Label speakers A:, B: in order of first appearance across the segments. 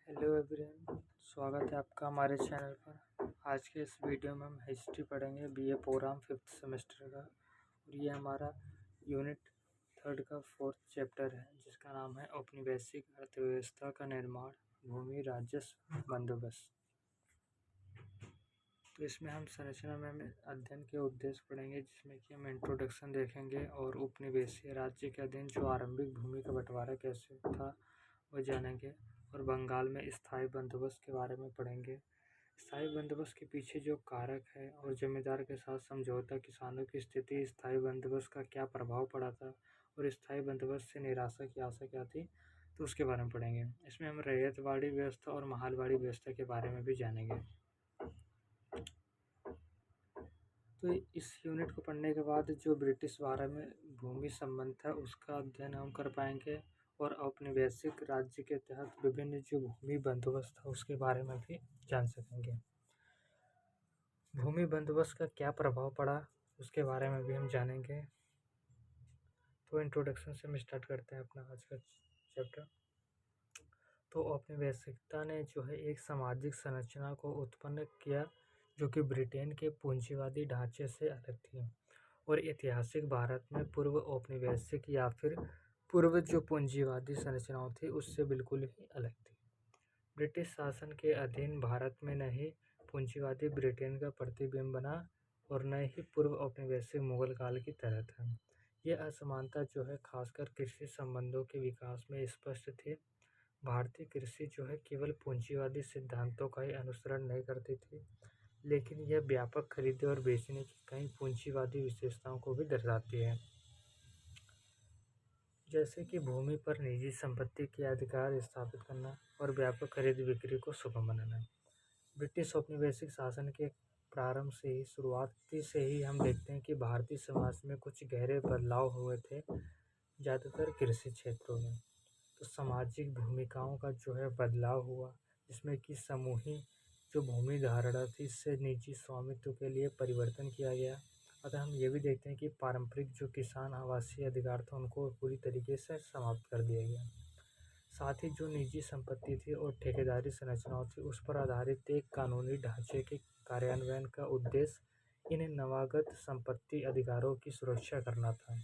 A: Hello everyone, स्वागत है आपका हमारे चैनल पर। आज के इस वीडियो में हम हिस्ट्री पढ़ेंगे बीए प्रोग्राम 5th सेमेस्टर का। और ये हमारा यूनिट 3 का 4th चैप्टर है, जिसका नाम है औपनिवेशिक अर्थव्यवस्था का निर्माण, भूमि राजस्व बंदोबस्त। तो इसमें हम संरचना में अध्ययन के उद्देश्य पढ़ेंगे, जिसमें कि हम इंट्रोडक्शन देखेंगे और उपनिवेशीय राज्य के अधीन जो आरंभिक भूमि का बंटवारा कैसे था वो जानेंगे। और बंगाल में स्थायी बंदोबस्त के बारे में पढ़ेंगे। स्थायी बंदोबस्त के पीछे जो कारक है और जमींदार के साथ समझौता, किसानों की स्थिति, स्थायी बंदोबस्त का क्या प्रभाव पड़ा था और स्थायी बंदोबस्त से निराशा की आशा क्या थी, तो उसके बारे में पढ़ेंगे। इसमें हम रैयतवाड़ी व्यवस्था और महालवाड़ी व्यवस्था के बारे में भी जानेंगे। तो इस यूनिट को पढ़ने के बाद जो ब्रिटिश भारत में भूमि संबंध था उसका अध्ययन हम कर पाएंगे और औपनिवेशिक राज्य के तहत विभिन्न जो भूमि बंदोबस्त था उसके बारे में भी जान सकेंगे। भूमि बंदोबस्त का क्या प्रभाव पड़ा उसके बारे में भी हम जानेंगे। तो इंट्रोडक्शन से हम स्टार्ट करते हैं अपना आज का चैप्टर। तो औपनिवेशिकता ने जो है एक सामाजिक संरचना को उत्पन्न किया जो कि ब्रिटेन के पूंजीवादी ढांचे से अलग थी और ऐतिहासिक भारत में पूर्व औपनिवेशिक या फिर पूर्व जो पूंजीवादी संरचनाओं थी उससे बिल्कुल ही अलग थी। ब्रिटिश शासन के अधीन भारत में न ही पूंजीवादी ब्रिटेन का प्रतिबिंब बना और न ही पूर्व औपनिवेशिक मुगल काल की तरह था। यह असमानता जो है खासकर कृषि संबंधों के विकास में स्पष्ट थी। भारतीय कृषि जो है केवल पूंजीवादी सिद्धांतों का ही अनुसरण नहीं करती थी, लेकिन यह व्यापक खरीदे और बेचने की कई पूंजीवादी विशेषताओं को भी दर्शाती है, जैसे कि भूमि पर निजी संपत्ति के अधिकार स्थापित करना और व्यापक खरीद बिक्री को सुगम बनाना। ब्रिटिश औपनिवेशिक शासन के प्रारंभ से ही शुरुआती से ही हम देखते हैं कि भारतीय समाज में कुछ गहरे बदलाव हुए थे, ज़्यादातर कृषि क्षेत्रों में। तो सामाजिक भूमिकाओं का जो है बदलाव हुआ, जिसमें कि समूही जो भूमि धारणा थी इससे निजी स्वामित्व के लिए परिवर्तन किया गया। अतः हम ये भी देखते हैं कि पारंपरिक जो किसान आवासीय अधिकार था उनको पूरी तरीके से समाप्त कर दिया गया। साथ ही जो निजी संपत्ति थी और ठेकेदारी संरचनाओं थी उस पर आधारित एक कानूनी ढांचे के कार्यान्वयन का उद्देश्य इन नवागत संपत्ति अधिकारों की सुरक्षा करना था।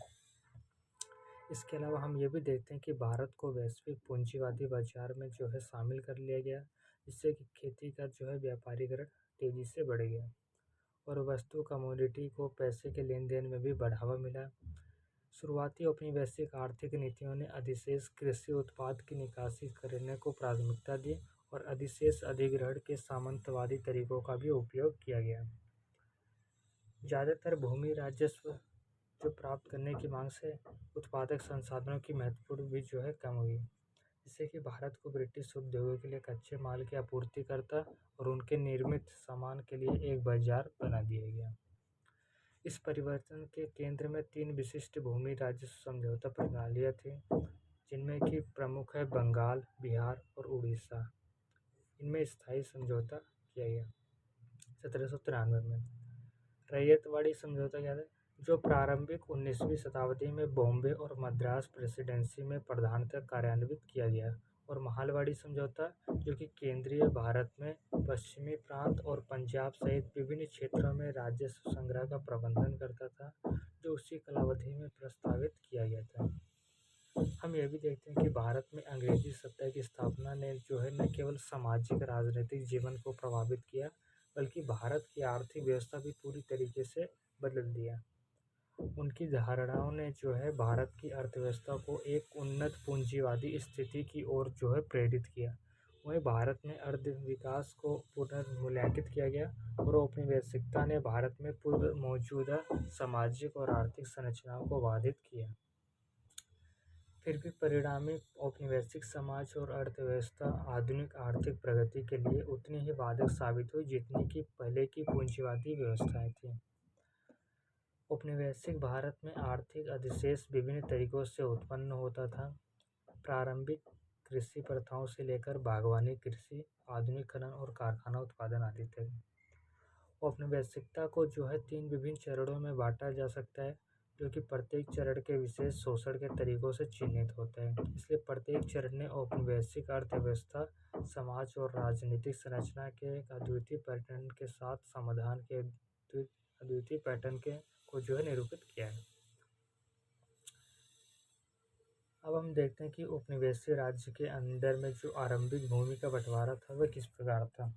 A: इसके अलावा हम ये भी देखते हैं कि भारत को वैश्विक पूंजीवादी बाजार में जो है शामिल कर लिया गया, जिससे कि खेती का जो है व्यापारीकरण तेजी से बढ़ गया और वस्तु कमोडिटी को पैसे के लेन देन में भी बढ़ावा मिला। शुरुआती औपनिवेशिक आर्थिक नीतियों ने अधिशेष कृषि उत्पाद की निकासी करने को प्राथमिकता दी और अधिशेष अधिग्रहण के सामंतवादी तरीकों का भी उपयोग किया गया। ज़्यादातर भूमि राजस्व जो प्राप्त करने की मांग से उत्पादक संसाधनों की महत्वपूर्ण भी जो है कम हुई, जिससे कि भारत को ब्रिटिश उद्योगों के लिए कच्चे माल के आपूर्तिकर्ता और उनके निर्मित सामान के लिए एक बाजार बना दिया गया। इस परिवर्तन के केंद्र में 3 विशिष्ट भूमि राजस्व समझौता प्रणालियाँ थीं, जिनमें कि प्रमुख है बंगाल, बिहार और उड़ीसा। इनमें स्थायी समझौता किया गया 1793 में। रैयतवाड़ी समझौता क्या था, जो प्रारंभिक 19वीं शताब्दी में बॉम्बे और मद्रास प्रेसिडेंसी में प्रधानतः कार्यान्वित किया गया। और महालवाड़ी समझौता जो कि केंद्रीय भारत में पश्चिमी प्रांत और पंजाब सहित विभिन्न क्षेत्रों में राजस्व संग्रह का प्रबंधन करता था, जो उसी कालावधि में प्रस्तावित किया गया था। हम यह भी देखते हैं कि भारत में अंग्रेजी सत्ता की स्थापना ने जो है न केवल सामाजिक राजनीतिक जीवन को प्रभावित किया, बल्कि भारत की आर्थिक व्यवस्था भी पूरी तरीके से बदल दिया। उनकी धारणाओं ने जो है भारत की अर्थव्यवस्था को एक उन्नत पूंजीवादी स्थिति की ओर जो है प्रेरित किया। वहीं भारत में अर्थ विकास को पुनर्मूल्यांकित किया गया और औपनिवेशिकता ने भारत में पूर्व मौजूदा सामाजिक और आर्थिक संरचनाओं को बाधित किया। फिर भी परिणामी औपनिवेशिक समाज और अर्थव्यवस्था आधुनिक आर्थिक प्रगति के लिए उतनी ही बाधक साबित हुई जितनी कि पहले की पूंजीवादी व्यवस्थाएं थीं। औपनिवेशिक भारत में आर्थिक अधिशेष विभिन्न तरीकों से उत्पन्न होता था। प्रारंभिक कृषि प्रथाओं से लेकर बागवानी कृषि, आधुनिक खनन और कारखाना उत्पादन आदि थे। औपनिवेशिकता को जो है 3 विभिन्न चरणों में बांटा जा सकता है। जो कि प्रत्येक चरण के विशेष शोषण के तरीकों से चिह्नित होते हैं। इसलिए प्रत्येक चरण ने औपनिवेशिक अर्थव्यवस्था, समाज और राजनीतिक संरचना के एक अद्वितीय पैटर्न के साथ समाधान के अद्वितीय पैटर्न के को जो है निरूपित किया है। अब हम देखते हैं कि उपनिवेशीय राज्य के अंदर में जो आरंभिक भूमि का बंटवारा था वह किस प्रकार था।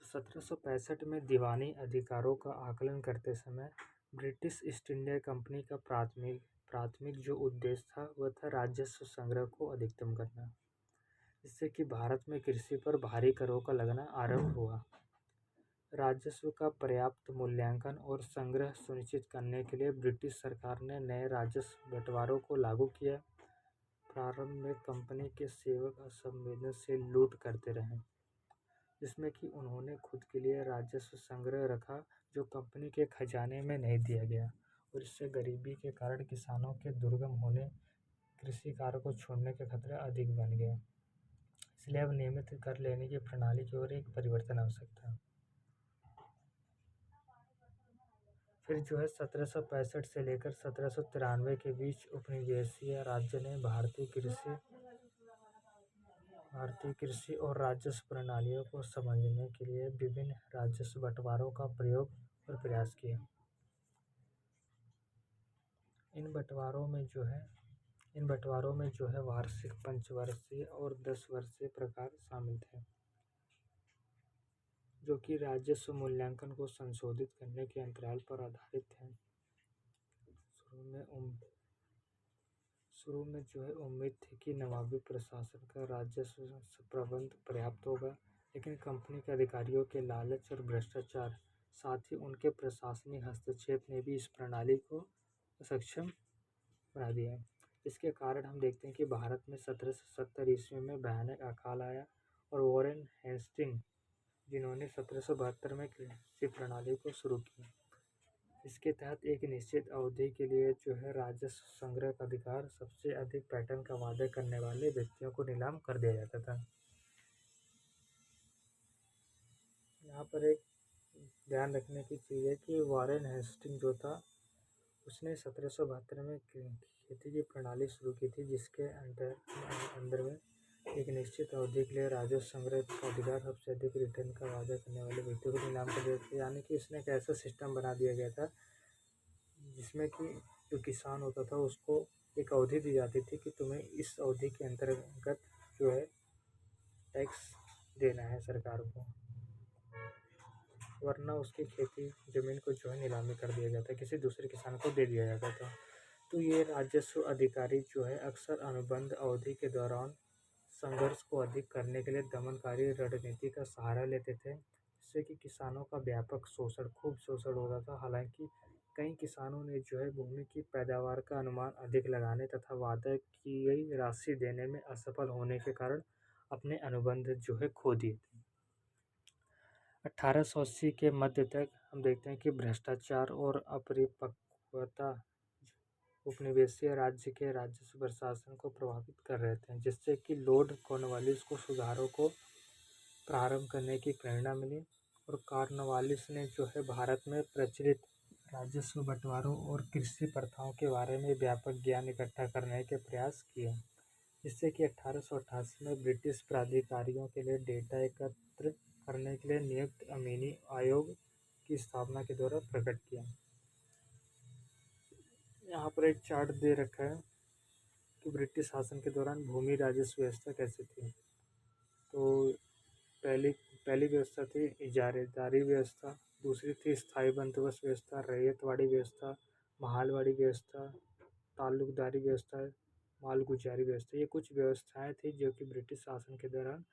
A: तो 1765 में दीवानी अधिकारों का आकलन करते समय ब्रिटिश ईस्ट इंडिया कंपनी का प्राथमिक जो उद्देश्य था वह था राजस्व संग्रह को अधिकतम करना, जिससे कि भारत में कृषि पर भारी करों का लगना आरंभ हुआ। राजस्व का पर्याप्त मूल्यांकन और संग्रह सुनिश्चित करने के लिए ब्रिटिश सरकार ने नए राजस्व बंटवारों को लागू किया। प्रारंभ में कंपनी के सेवक असंवेदनशील लूट करते रहे, जिसमें कि उन्होंने खुद के लिए राजस्व संग्रह रखा जो कंपनी के खजाने में नहीं दिया गया, और इससे गरीबी के कारण किसानों के दुर्गम होने, कृषि कार्य को छोड़ने के खतरे अधिक बन गए। इसलिए अब नियमित कर लेने की प्रणाली की ओर एक परिवर्तन आवश्यक था। फिर जो है 1765 से लेकर 1793 के बीच उपनिवेशीय राज्य ने भारतीय कृषि और राजस्व प्रणालियों को समझने के लिए विभिन्न राजस्व बंटवारों का प्रयोग और प्रयास किए। इन बंटवारों में जो है वार्षिक, पंचवर्षीय और 10 वर्षीय प्रकार शामिल थे, जो कि राजस्व मूल्यांकन को संशोधित करने के अंतराल पर आधारित थे। शुरू में जो है उम्मीद थी कि नवाबी प्रशासन का राजस्व प्रबंध पर्याप्त होगा, लेकिन कंपनी के अधिकारियों के लालच और भ्रष्टाचार, साथ ही उनके प्रशासनिक हस्तक्षेप ने भी इस प्रणाली को सक्षम बना दिया। इसके कारण हम देखते हैं कि भारत में 1770 ईस्वी में भयानक अकाल आया और वॉरेन हेस्टिंग, जिन्होंने 1772 में कृषि प्रणाली को शुरू किया। इसके तहत एक निश्चित अवधि के लिए जो है राजस्व संग्रह का अधिकार सबसे अधिक पैटर्न का वादा करने वाले व्यक्तियों को नीलाम कर दिया जाता था। यहाँ पर एक ध्यान रखने की चीज़ है कि वॉरेन हेस्टिंग जो था उसने 1772 में खेती की प्रणाली शुरू की थी, जिसके अंदर में एक निश्चित अवधि के लिए राजस्व संग्रह का अधिकार सबसे अधिक रिटर्न का वादा करने वाले व्यक्तियों को नीलाम कर दिया था। यानी कि इसने एक ऐसा सिस्टम बना दिया गया था जिसमें कि जो किसान होता था उसको एक अवधि दी जाती थी कि तुम्हें इस अवधि के अंतर्गत जो है टैक्स देना है सरकार को, वरना उसकी खेती ज़मीन को जो है नीलामी कर दिया जाता है, किसी दूसरे किसान को दे दिया जाता था। तो ये राजस्व अधिकारी जो है अक्सर अनुबंध अवधि के दौरान संघर्ष को अधिक करने के लिए दमनकारी रणनीति का सहारा लेते थे, जिससे कि किसानों का व्यापक खूब शोषण होता था। हालांकि कई किसानों ने जो है भूमि की पैदावार का अनुमान अधिक लगाने तथा वादा की गई राशि देने में असफल होने के कारण अपने अनुबंध जो है खो दिए थे। 1880 के मध्य तक हम देखते हैं कि भ्रष्टाचार और अपरिपक्वता उपनिवेशीय राज्य के राजस्व प्रशासन को प्रभावित कर रहे थे, जिससे कि लॉर्ड कॉर्नवालिस को सुधारों को प्रारंभ करने की प्रेरणा मिली, और कॉर्नवालिस ने जो है भारत में प्रचलित राजस्व बंटवारों और कृषि प्रथाओं के बारे में व्यापक ज्ञान इकट्ठा करने के प्रयास किए, जिससे कि 1888 में ब्रिटिश प्राधिकारियों के लिए डेटा एकत्र करने के लिए नियुक्त अमीनी आयोग की स्थापना के द्वारा प्रकट किया। यहाँ पर एक चार्ट दे रखा है कि ब्रिटिश शासन के दौरान भूमि राजस्व व्यवस्था कैसी थी। तो पहली व्यवस्था थी इजारेदारी व्यवस्था, दूसरी थी स्थायी बंदोबस्त व्यवस्था, रैयतवाड़ी व्यवस्था, महालवाड़ी व्यवस्था, ताल्लुकदारी व्यवस्था, मालगुजारी व्यवस्था। ये कुछ व्यवस्थाएं थी जो कि ब्रिटिश शासन के दौरान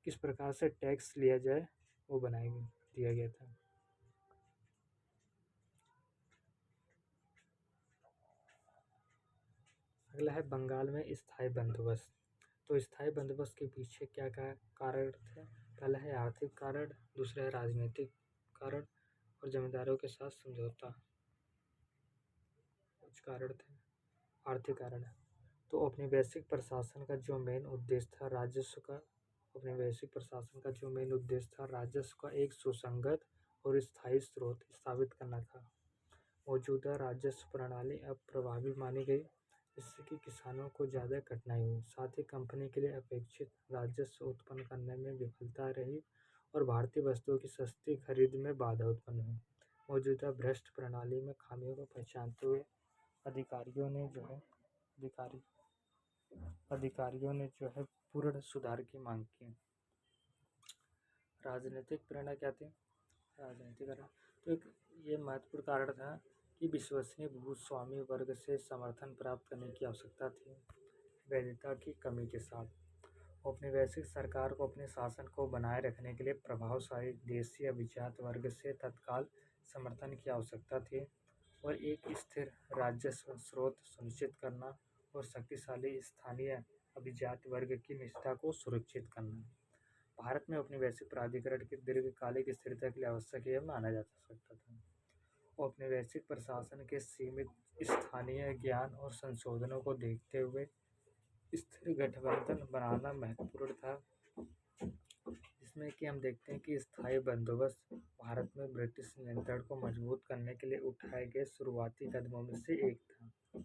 A: किस प्रकार से टैक्स लिया जाए वो दिया गया था। अगला है बंगाल में स्थायी बंदोबस्त। तो स्थायी बंदोबस्त के पीछे क्या क्या कारण थे। पहला है आर्थिक कारण, दूसरा है राजनीतिक कारण और जमींदारों के साथ समझौता। कुछ कारण थे। आर्थिक कारण है तो औपनिवेशिक प्रशासन का जो मेन उद्देश्य था राजस्व का एक सुसंगत और स्थायी स्रोत स्थापित करना था। मौजूदा राजस्व प्रणाली अब प्रभावी मानी गई, जिससे कि किसानों को ज़्यादा कठिनाई हुई। साथ ही कंपनी के लिए अपेक्षित राजस्व उत्पन्न करने में विफलता रही और भारतीय वस्तुओं की सस्ती खरीद में बाधा उत्पन्न हुई। मौजूदा भ्रष्ट प्रणाली में खामियों को पहचानते हुए अधिकारियों ने जो है अधिकारी अधिकारियों ने जो है पूर्ण सुधार की मांग की। राजनीतिक प्रेरणा क्या थी? राजनीतिक कारण तो एक ये महत्वपूर्ण कारण था कि विश्वसनीय भूस्वामी वर्ग से समर्थन प्राप्त करने की आवश्यकता थी। वैधता की कमी के साथ औपनिवेशिक सरकार को अपने शासन को बनाए रखने के लिए प्रभावशाली देशी अभिजात वर्ग से तत्काल समर्थन की आवश्यकता थी और एक स्थिर राजस्व स्रोत सुनिश्चित करना और शक्तिशाली स्थानीय अभिजात वर्ग की निष्ठा को सुरक्षित करना भारत में औपनिवेशिक प्राधिकरण की दीर्घकालिक स्थिरता के लिए आवश्यक यह माना जा सकता था। औपनिवेशिक प्रशासन के सीमित स्थानीय ज्ञान और संशोधनों को देखते हुए स्थिर गठबंधन बनाना महत्वपूर्ण था, जिसमें कि हम देखते हैं कि स्थायी बंदोबस्त भारत में ब्रिटिश नियंत्रण को मजबूत करने के लिए उठाए गए शुरुआती कदमों में से एक था।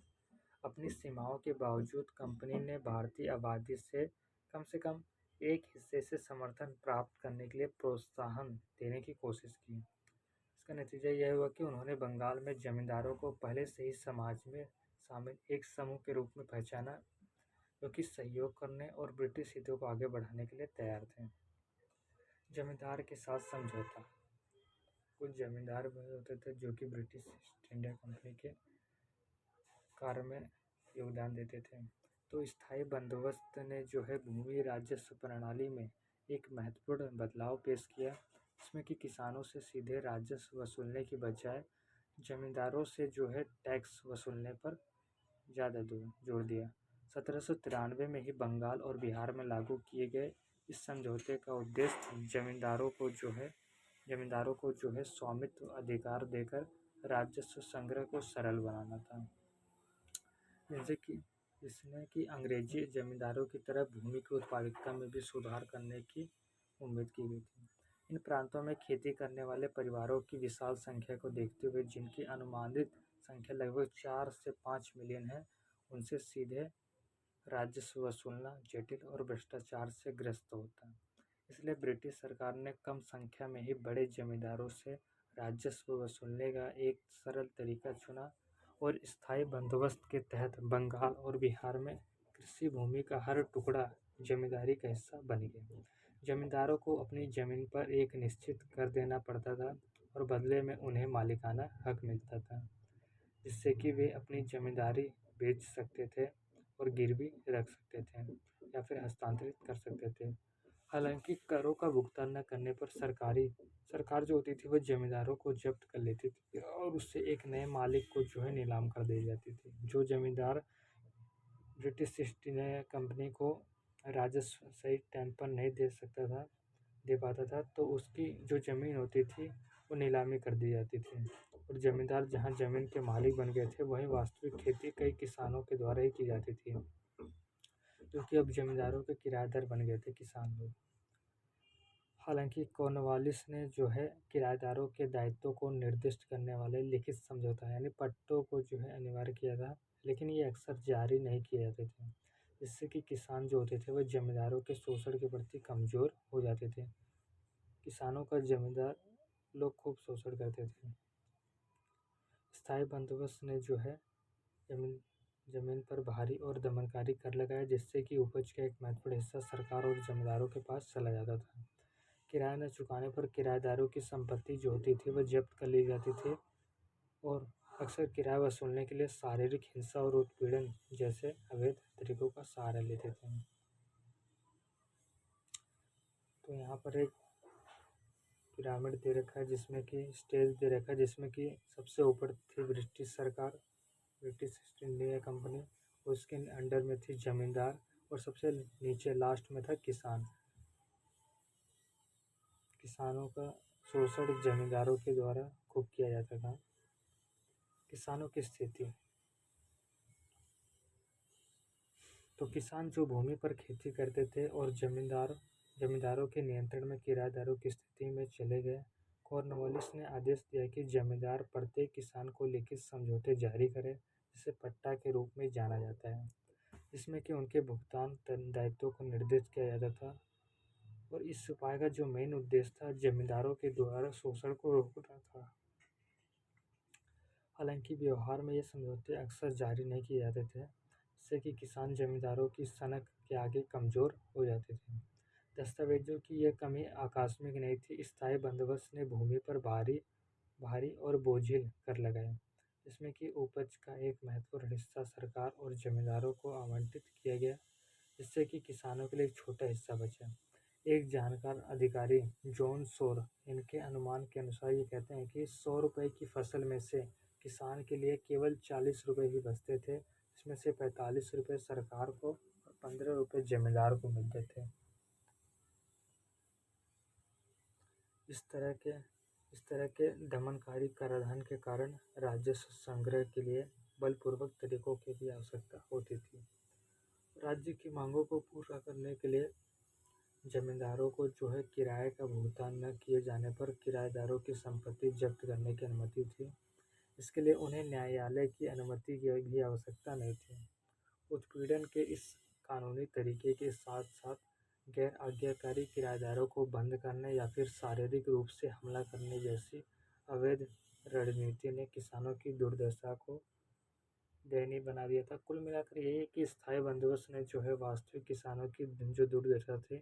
A: अपनी सीमाओं के बावजूद कंपनी ने भारतीय आबादी से कम एक हिस्से से समर्थन प्राप्त करने के लिए प्रोत्साहन देने की कोशिश की। इसका नतीजा यह हुआ कि उन्होंने बंगाल में जमींदारों को पहले से ही समाज में शामिल एक समूह के रूप में पहचाना, जो कि सहयोग करने और ब्रिटिश हितों को आगे बढ़ाने के लिए तैयार थे। जमींदार के साथ समझौता। कुछ जमींदार होते थे जो कि ब्रिटिश ईस्ट इंडिया कंपनी के कार्य में योगदान देते थे। तो स्थायी बंदोबस्त ने जो है भूमि राजस्व प्रणाली में एक महत्वपूर्ण बदलाव पेश किया, जिसमें कि किसानों से सीधे राजस्व वसूलने की बजाय जमींदारों से जो है टैक्स वसूलने पर ज़्यादा जोर दिया। 1793 में ही बंगाल और बिहार में लागू किए गए इस समझौते का उद्देश्य जमींदारों को जो है स्वामित्व अधिकार देकर राजस्व संग्रह को सरल बनाना था, जिसने कि अंग्रेजी जमींदारों की तरह भूमि की उत्पादकता में भी सुधार करने की उम्मीद की गई थी। इन प्रांतों में खेती करने वाले परिवारों की विशाल संख्या को देखते हुए, जिनकी अनुमानित संख्या लगभग 4 से 5 मिलियन है, उनसे सीधे राजस्व वसूलना जटिल और भ्रष्टाचार से ग्रस्त होता है। इसलिए ब्रिटिश सरकार ने कम संख्या में ही बड़े जमींदारों से राजस्व वसूलने का एक सरल तरीका चुना और स्थायी बंदोबस्त के तहत बंगाल और बिहार में कृषि भूमि का हर टुकड़ा जमींदारी का हिस्सा बन गया। जमींदारों को अपनी जमीन पर एक निश्चित कर देना पड़ता था और बदले में उन्हें मालिकाना हक मिलता था, जिससे कि वे अपनी जमींदारी बेच सकते थे और गिरवी रख सकते थे या फिर हस्तांतरित कर सकते थे। हालांकि करों का भुगतान न करने पर सरकार जो होती थी वह जमींदारों को जब्त कर लेती थी और उससे एक नए मालिक को जो है नीलाम कर दी जाती थी। जो जमींदार ब्रिटिश ईस्ट इंडिया कंपनी को राजस्व सही टाइम पर नहीं दे पाता था, तो उसकी जो ज़मीन होती थी वो नीलामी कर दी जाती थी और जमींदार जहाँ ज़मीन के मालिक बन गए थे वहीं वास्तविक खेती कई किसानों के द्वारा ही की जाती थी, क्योंकि अब जमींदारों के किराएदार बन गए थे किसान लोग। हालांकि कॉर्नवालिस ने जो है किराएदारों के दायित्वों को निर्दिष्ट करने वाले लिखित समझौता यानी पट्टों को जो है अनिवार्य किया था, लेकिन ये अक्सर जारी नहीं किए जाते थे, जिससे कि किसान जो होते थे वह जमींदारों के शोषण के प्रति कमज़ोर हो जाते थे। किसानों का जमींदार लोग खूब शोषण करते थे। स्थायी बंदोबस्त ने जो है जमीन पर भारी और दमनकारी कर लगाया, जिससे कि उपज का एक महत्वपूर्ण हिस्सा सरकार और जमींदारों के पास चला जाता था। किराया न चुकाने पर किराएदारों की संपत्ति जो होती थी वह जब्त कर ली जाती थी और अक्सर किराया वसूलने के लिए शारीरिक हिंसा और उत्पीड़न जैसे अवैध तरीकों का सहारा लेते थे। तो यहाँ पर एक पिरामिड दे रखा है, जिसमें कि स्टेज दे रखा है, जिसमें कि सबसे ऊपर थी ब्रिटिश सरकार, ब्रिटिश ईस्ट इंडिया कंपनी, उसके अंडर में थी जमींदार और सबसे नीचे लास्ट में था किसान। किसानों का शोषण जमींदारों के द्वारा खूब किया जाता था। किसानों की स्थिति। तो किसान जो भूमि पर खेती करते थे और जमींदारों के नियंत्रण में किराएदारों की स्थिति में चले गए, कॉर्नवालिस ने आदेश दिया कि जमींदार प्रत्येक किसान को लिखित समझौते जारी करे, जिसे पट्टा के रूप में जाना जाता है, जिसमें कि उनके भुगतान दायित्वों को निर्दिष्ट किया जाता था। और इस उपाय का जो मेन उद्देश्य था, जमींदारों के द्वारा शोषण को रोकना था। हालांकि व्यवहार में ये समझौते अक्सर जारी नहीं किए जाते थे, जिससे कि किसान जमींदारों की सनक के आगे कमज़ोर हो जाते थे। दस्तावेजों की यह कमी आकस्मिक नहीं थी। स्थायी बंदोबस्त ने भूमि पर भारी और बोझिल कर लगाए, जिसमें कि उपज का एक महत्वपूर्ण हिस्सा सरकार और जमींदारों को आवंटित किया गया, जिससे कि किसानों के लिए एक छोटा हिस्सा बचा। एक जानकार अधिकारी जॉन सोर इनके अनुमान के अनुसार ये कहते हैं कि 100 रुपये की फसल में से किसान के लिए केवल 40 रुपये ही बचते थे, जिसमें से 45 रुपये सरकार को और 15 रुपये जमींदार को मिलते थे। इस तरह के दमनकारी कराधान के कारण राजस्व संग्रह के लिए बलपूर्वक तरीकों की भी आवश्यकता होती थी। राज्य की मांगों को पूरा करने के लिए जमींदारों को जो है किराए का भुगतान न किए जाने पर किराएदारों की संपत्ति जब्त करने की अनुमति थी। इसके लिए उन्हें न्यायालय की अनुमति की भी आवश्यकता नहीं थी। उत्पीड़न के इस कानूनी तरीके के साथ साथ गैर आज्ञाकारी किराएदारों को बंद करने या फिर शारीरिक रूप से हमला करने जैसी अवैध रणनीति ने किसानों की दुर्दशा को दयनीय बना दिया था। कुल मिलाकर यही है कि स्थायी बंदोबस्त ने जो है वास्तविक किसानों की जो दुर्दशा थी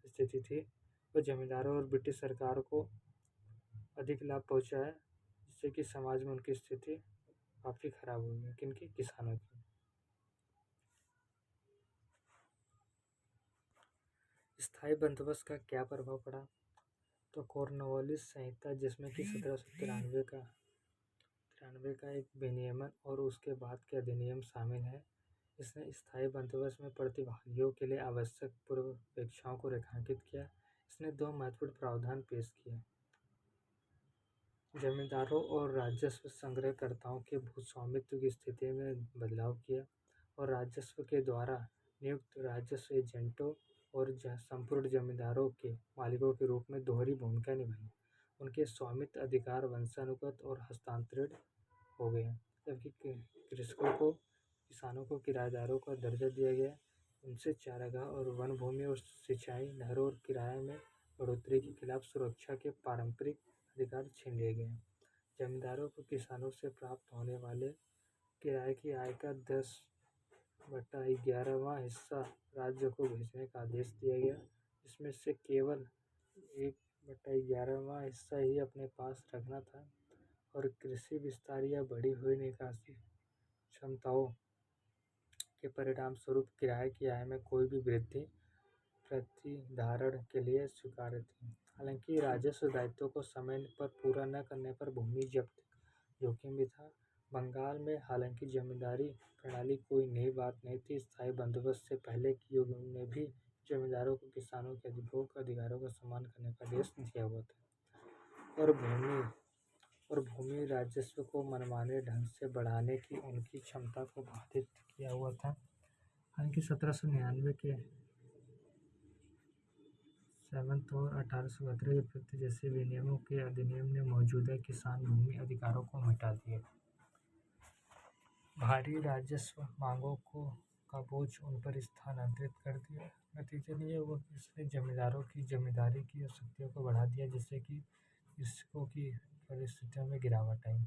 A: स्थिति थी, वह जमींदारों और ब्रिटिश सरकार को अधिक लाभ पहुंचाया, जिससे कि समाज में उनकी स्थिति काफ़ी खराब हुई है। किनकी? किसानों की। स्थायी बंदोबस्त का क्या प्रभाव पड़ा? तो कॉर्नवालिस संहिता, जिसमें कि 1793 का एक विनियमन और उसके बाद के अधिनियम शामिल है, इसने स्थायी बंदोबस्त में प्रतिभागियों के लिए आवश्यक पूर्वापेक्षाओं को रेखांकित किया। इसने दो महत्वपूर्ण प्रावधान पेश किए। जमींदारों और राजस्व संग्रहकर्ताओं के भूस्वामित्व की स्थिति में बदलाव किया और राजस्व के द्वारा नियुक्त राजस्व एजेंटों और संपूर्ण जमींदारों के मालिकों के रूप में दोहरी भूमिका निभाई। उनके स्वामित्व अधिकार वंशानुगत और हस्तांतरित हो गए, जबकि किसानों को किराएदारों का दर्जा दिया गया। उनसे चारागाह और वन भूमि और सिंचाई, नहरों और किराए में बढ़ोतरी के खिलाफ सुरक्षा के पारंपरिक अधिकार छीन लिए गए। जमींदारों को किसानों से प्राप्त होने वाले किराए की आय का 10/11वां हिस्सा राज्य को भेजने का आदेश दिया गया, जिसमें से केवल 1/11वां हिस्सा ही अपने पास रखना था। और कृषि विस्तार या बढ़ी हुई निकासी क्षमताओं के परिणाम स्वरूप किराए की आय में कोई भी वृद्धि प्रतिधारण के लिए स्वीकार्य थी। हालांकि राजस्व दायित्वों को समय पर पूरा न करने पर भूमि जब्त जोखिम भी था। बंगाल में हालांकि जमींदारी प्रणाली कोई नई बात नहीं थी। स्थायी बंदोबस्त से पहले के युग में भी जमींदारों को किसानों के अधिभोग अधिकारों का सम्मान करने का आदेश दिया हुआ था और भूमि राजस्व को मनमाने ढंग से बढ़ाने की उनकी क्षमता को बाधित किया हुआ था। हालांकि 1799 के 7th और 1872 के प्रति जैसे विनियमों के अधिनियम ने मौजूदा किसान भूमि अधिकारों को मिटा दिया। भारी राजस्व मांगों का बोझ उन पर स्थानांतरित कर दिया। नतीजतन ये हुआ कि इसने जमींदारों की जमींदारी की शक्तियों को बढ़ा दिया, जिससे कि कृषकों की परिस्थितियों में गिरावट आई।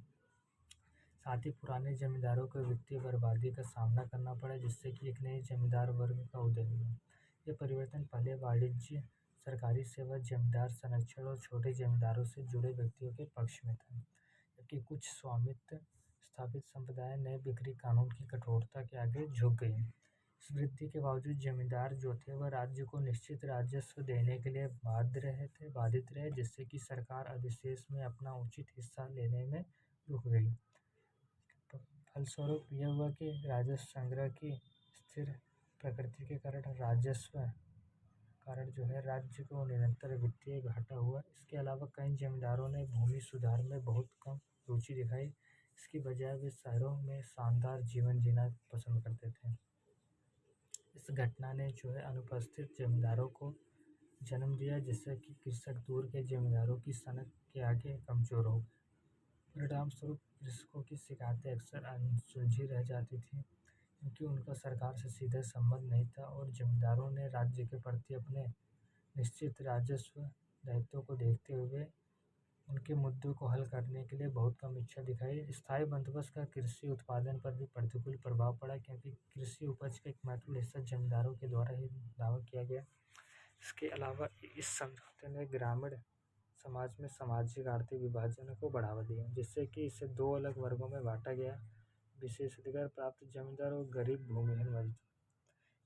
A: साथ ही पुराने जमींदारों को वित्तीय बर्बादी का सामना करना पड़ा, जिससे कि एक नए जमींदार वर्ग का उदय हुआ। ये परिवर्तन पहले वाणिज्य, सरकारी सेवा, जमींदार संरक्षण और छोटे जमींदारों से जुड़े व्यक्तियों के पक्ष में था, जबकि कुछ स्वामित्व स्थापित संप्रदाय नए बिक्री कानून की कठोरता के आगे झुक गए। इस वृद्धि के बावजूद जमींदार जो थे वह राज्य को निश्चित राजस्व देने के लिए बाधित रहे, जिससे कि सरकार अधिशेष में अपना उचित हिस्सा लेने में रुक गई। तो फलस्वरूप यह हुआ कि राजस्व संग्रह की स्थिर प्रकृति के कारण जो है राज्य को निरंतर वित्तीय घाटा हुआ। इसके अलावा कई जमींदारों ने भूमि सुधार में बहुत कम रुचि दिखाई। इसकी बजाय वे शहरों में शानदार जीवन जीना पसंद करते थे। इस घटना ने जो है अनुपस्थित जमींदारों को जन्म दिया, जिससे कि कृषक दूर के जमींदारों की सनक के आगे कमजोर हो गए। परिणाम स्वरूप कृषकों की शिकायतें अक्सर अनसुलझी रह जाती थीं, क्योंकि उनका सरकार से सीधे संबंध नहीं था और जमींदारों ने राज्य के प्रति अपने निश्चित राजस्व दायित्वों को देखते हुए उनके मुद्दों को हल करने के लिए बहुत कम इच्छा दिखाई। स्थायी बंदोबस्त का कृषि उत्पादन पर भी प्रतिकूल प्रभाव पड़ा, क्योंकि कृषि उपज का एक महत्वपूर्ण हिस्सा जमींदारों के द्वारा ही दावा किया गया। इसके अलावा इस समझौते ने ग्रामीण समाज में सामाजिक आर्थिक विभाजन को बढ़ावा दिया, जिससे कि इसे दो अलग वर्गों में बांटा गया: विशेषाधिकार प्राप्त जमींदार और गरीब भूमिहीन मजदूर।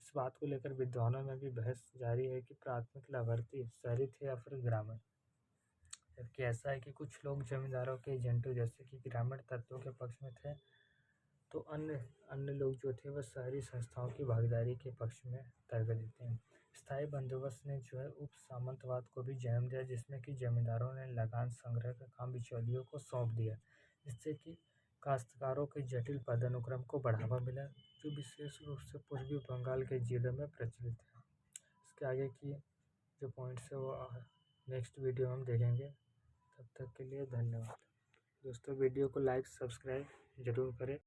A: इस बात को लेकर विद्वानों में भी बहस जारी है कि प्राथमिक लाभार्थी शहरी थे या फिर ग्रामीण। जबकि ऐसा है कि कुछ लोग जमींदारों के एजेंटों जैसे कि ग्रामीण तत्वों के पक्ष में थे, तो अन्य अन्य लोग जो थे वह शहरी संस्थाओं की भागीदारी के पक्ष में तर्क देते हैं। स्थायी बंदोबस्त ने जो है उप सामंतवाद को भी जन्म दिया, जिसमें कि जमींदारों ने लगान संग्रह का काम बिचौलियों को सौंप दिया, जिससे कि काश्तकारों के जटिल पदानुक्रम को बढ़ावा मिला, जो विशेष रूप से पूर्वी बंगाल के जिलों में प्रचलित है। इसके आगे की जो पॉइंट्स है वो नेक्स्ट वीडियो में हम देखेंगे। तब तक के लिए धन्यवाद दोस्तों। वीडियो को लाइक सब्सक्राइब जरूर करें।